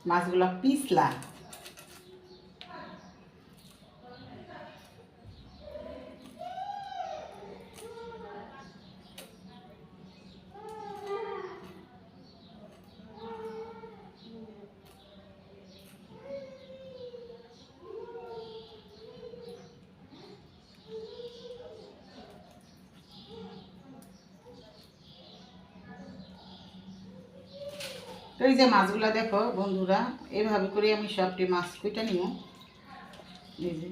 মাছগুলো পিছলা। তো এই যে মাছগুলা দেখো বন্ধুরা, এইভাবে করে আমি সবটি মাছ কুইটা নিব। এই যে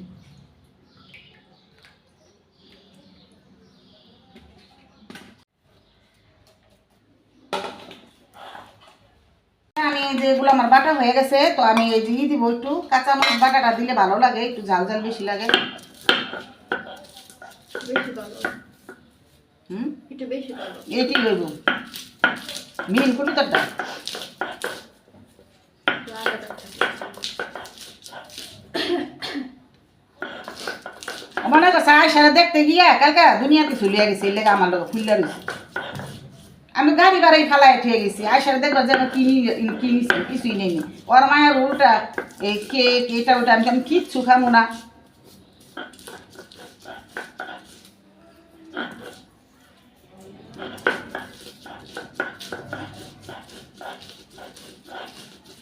আমি যেগুলো আমার বাটা হয়ে গেছে, তো আমি এই দিয়ে দিব একটু কাঁচা মাছ। বাটাটা দিলে ভালো লাগে, একটু ঝাল ঝাল বেশি লাগে। এটি লইব মিল কুটি তরটা মনে করছে আয়সারা দেখতে গিয়া কালকা দুনিয়াতে চলিয়া গেছে, এই লেগে আমার লোক খুললা রয়েছে। আমি গাড়ি বাড়াই ফালাই ঠিক গেছি, আয়সারা দেখবার যে কিনিছি কিছুই নেই। ওর মায়ের উল্টা এই কেক এটা ওটা, আমি কিচ্ছু খামো না।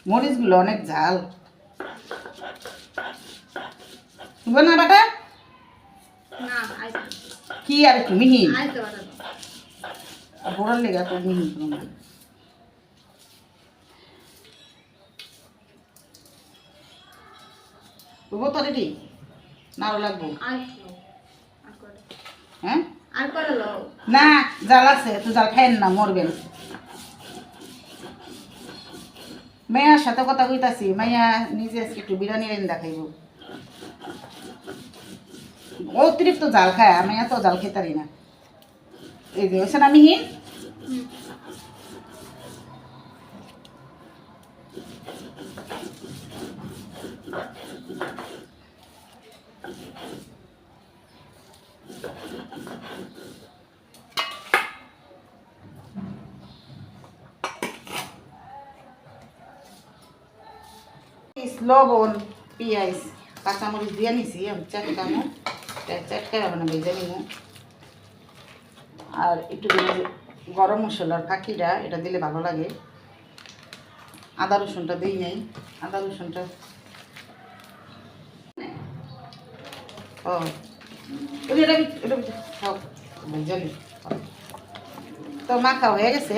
মরিচগুলো অনেক ঝাল না বাটা, কি আর একটু মিহিন বড়ার লেগে তো মিহিন বুঝবো তো রেডি না লাগবো। হ্যাঁ না জাল আছে, তো জাল খাইন না, মরবেন। মাইয়ার সাথে কথা কইতাছি, মাইয়া নিজে একটু বিরিয়ানি রান্না খাইব। অতিরিক্ত জাল খায়, আমি এত জাল খেতারি না। এই যে হয়েছে না মিহিন, লবণ পেঁয়াজ কাঁচামরিচ দিয়ে নিছি আমি চাটকামো, চাটকায় মানে ভেজে নিব। আর একটু গরম মশলার ফাঁকিটা, এটা দিলে ভালো লাগে। আদা রসুনটা দিই নাই, আদা রসুনটা ও এটা ভেজে নি। তো মাখা হয়ে গেছে।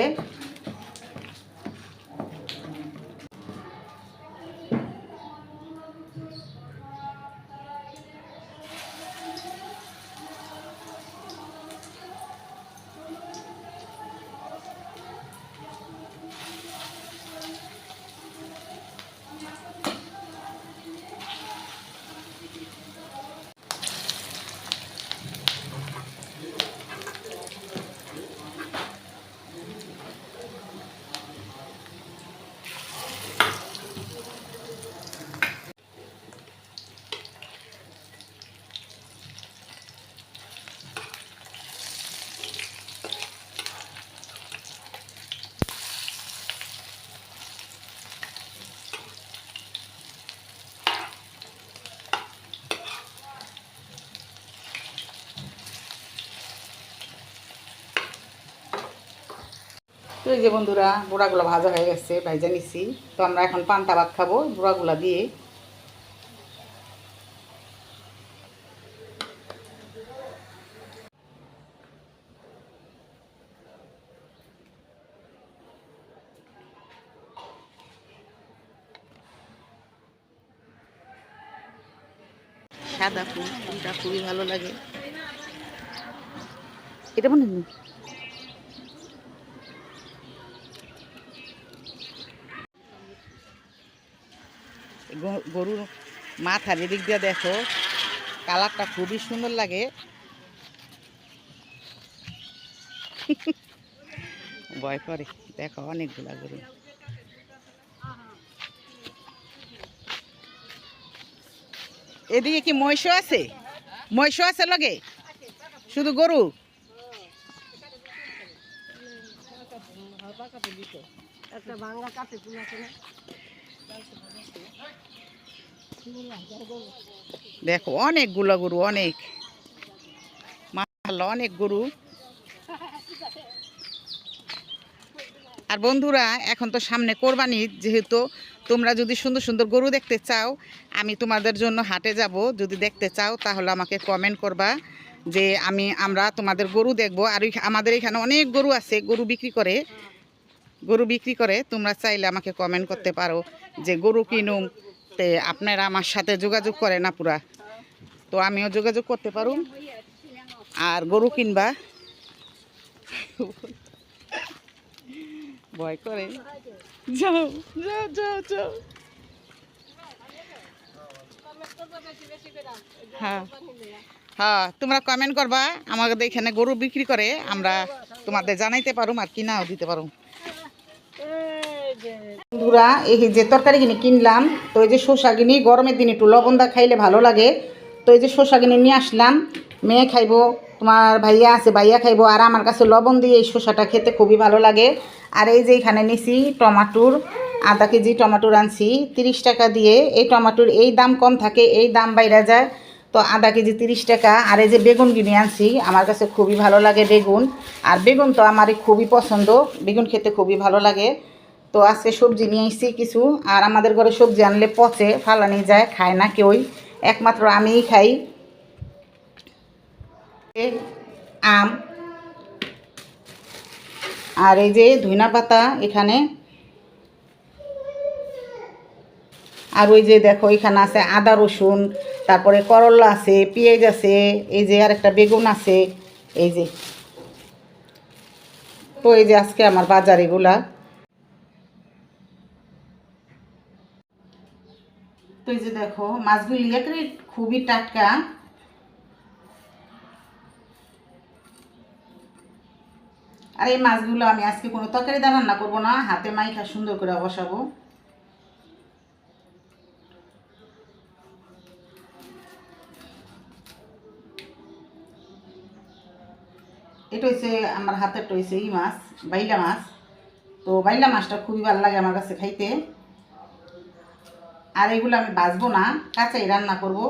তো এই যে বন্ধুরা, বুড়াগুলো ভাজা হয়ে গেছে, ভাজা নিছি। তো আমরা এখন পান্তা ভাত খাবো বুড়াগুলা দিয়ে। সাদা ফুল, ফুলটা খুবই ভালো লাগে। এটা মনে হয় গরুর মাথার এদিক দিয়ে দেখো, কালারটা খুবই সুন্দর লাগে। ভয় করে দেখো অনেকগুলা গরু। এদিকে কি মহিষও আছে? মহিষও আছে লগে, শুধু গরু? দেখো অনেকগুলো গরু, অনেক মাশাআল্লাহ, অনেক গরু। আর বন্ধুরা, এখন তো সামনে কোরবানি, যেহেতু তোমরা যদি সুন্দর সুন্দর গরু দেখতে চাও, আমি তোমাদের জন্য হাটে যাব। যদি দেখতে চাও তাহলে আমাকে কমেন্ট করবা যে আমরা তোমাদের গরু দেখব। আর আমাদের এখানে অনেক গরু আছে, গরু বিক্রি করে। তোমরা চাইলে আমাকে কমেন্ট করতে পারো যে গরু কিনুম, তে আপনারা আমার সাথে যোগাযোগ করে না পুরা, তো আমিও যোগাযোগ করতে পারো আর গরু কিনবা। ভয় করে, যাও যাও যাও যাও। হ্যাঁ হ্যাঁ, তোমরা কমেন্ট করবা, আমাদের এখানে গরু বিক্রি করে, আমরা তোমাদের জানাইতে পারো আর কিনাও দিতে পারো। বন্ধুরা, এই যে তরকারি কিনে কিনলাম, তো এই যে শসা কিনি, গরমের দিনে একটু লবণ দা খাইলে ভালো লাগে। তো এই যে শসা কিনে নিয়ে আসলাম, মেয়ে খাইবো, তোমার ভাইয়া আছে ভাইয়া খাইবো, আর আমার কাছে লবণ দিয়ে এই শসাটা খেতে খুবই ভালো লাগে। আর এই যে এখানে নিছি টমাটোর, আধা কেজি টমাটোর আনছি 30 টাকা দিয়ে। এই টমাটোর এই দাম কম থাকে, এই দাম বাইরে যায়, তো আধা কেজি 30 টাকা। আর এই যে বেগুন কিনে আনছি, আমার কাছে খুবই ভালো লাগে বেগুন, আর বেগুন তো আমারই খুবই পছন্দ, বেগুন খেতে খুবই ভালো লাগে। তো আজকে সবজি নিয়ে এসেছি কিছু, আর আমাদের ঘরে সবজি আনলে পচে, ফালানি যায়, খায় না কেউই, একমাত্র আমিই খাই। আম, আর এই যে ধইনা পাতা এখানে, আর ওই যে দেখো এখানে আছে আদা রসুন, তারপরে করলা আছে, পেঁয়াজ আছে, এই যে আর একটা বেগুন আছে, এই যে। তো এই যে আজকে আমার বাজার এগুলা। তো এই যে দেখো মাছগুলি একেবারে খুবই টাটকা। আর এই মাছগুলো আমি আজকে কোনো তরকারি দিয়ে রান্না করবো না, হাতে মাইখা সুন্দর করে বসাবো। এটা হচ্ছে আমার হাতেরটা হচ্ছে এই মাছ, বাইলা মাছ। তো বাইলা মাছটা খুবই ভালো লাগে আমার কাছে খাইতে। আর এগুলো আমি ভাজবো না, কাঁচাই রান্না করব।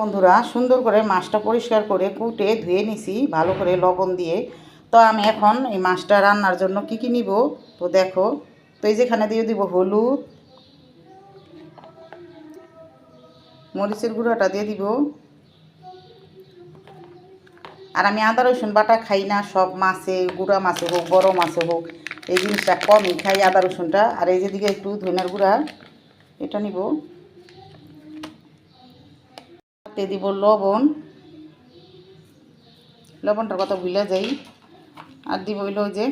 বন্ধুরা, সুন্দর করে মাছটা পরিষ্কার করে কুটে ধুয়ে নিছি ভালো করে লবণ দিয়ে। তো আমি এখন এই মাছটা রান্নার জন্য কি কি নিব, তো দেখো। তো এই যেখানে দিয়ে দিব হলুদ, মরিচের গুঁড়োটা দিয়ে দিব। আর আমি আদা রসুন বাটা খাই না, সব মাছে, গুঁড়া মাছে হোক বড় মাছে হোক, এই জিনিসটা কমই খাই আদা রসুনটা। আর এই যেদিকে একটু ধনিয়ার গুঁড়া এটা নিব, দিয়ে দিব লবণ, লবণটার কথা ভুলে যাই। আর দিব হইলো ওই যে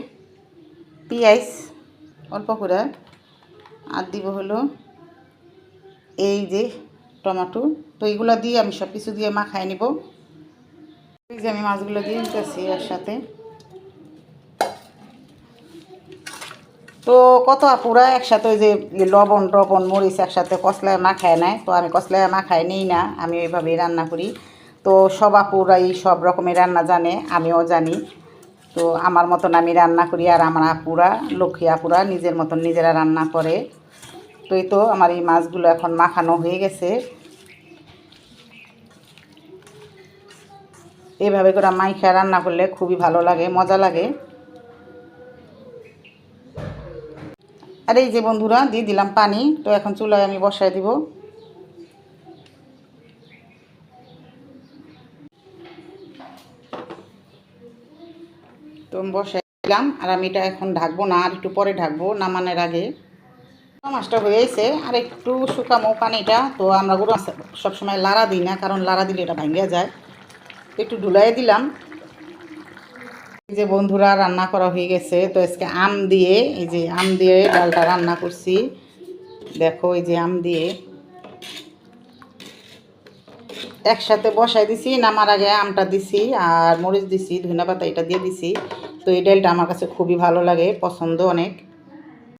পেঁয়াজ অল্প করে, আর দিব হলো এই যে টমেটো। তো এইগুলো দিয়ে আমি সব কিছু দিয়ে মাখায় নিব। এই যে আমি মাছগুলো দিয়ে দিতেছি এর সাথে। তো কত আপুরা একসাথে ওই যে লবণ টবণ মরিচ একসাথে কষলায় মাখায় নেয়, তো আমি কষলায় মাখায় নিই না, আমি ওইভাবেই রান্না করি। তো সব আপুরাই সব রকমের রান্না জানে, আমিও জানি। তো আমার মতন আমি রান্না করি, আর আমার আপুরা, লক্ষ্মী আপুরা নিজের মতন নিজেরা রান্না করে। তো এই তো আমার এই মাছগুলো এখন মাখানো হয়ে গেছে। এইভাবে করে মাইখা রান্না করলে খুবই ভালো লাগে, মজা লাগে। আর এই যে বন্ধুরা দিয়ে দিলাম পানি। তো এখন চুলায় আমি বসায় দিব। তো বসাই দিলাম, আর আমি এটা এখন ঢাকবো না, আর একটু পরে ঢাকবো নামানোর আগে। মাছটা হয়েছে, আর একটু শুকামো পানিটা। তো আমরা গুঁড়ো সবসময় লাড়া দিই না, কারণ লাড়া দিলে এটা ভাঙিয়া যায়। একটু ঢুলাই দিলাম। এই যে বন্ধুরা রান্না করা হয়ে গেছে। তো আজকে আম দিয়ে, এই যে আম দিয়ে ডালটা রান্না করছি। দেখো এই যে আম দিয়ে একসাথে বসাই দিছি, নামার আগে আমটা দিছি, আর মরিচ দিছি, ধনিয়া পাতা এটা দিয়ে দিছি। তো এই ডালটা আমার কাছে খুবই ভালো লাগে, পছন্দ অনেক।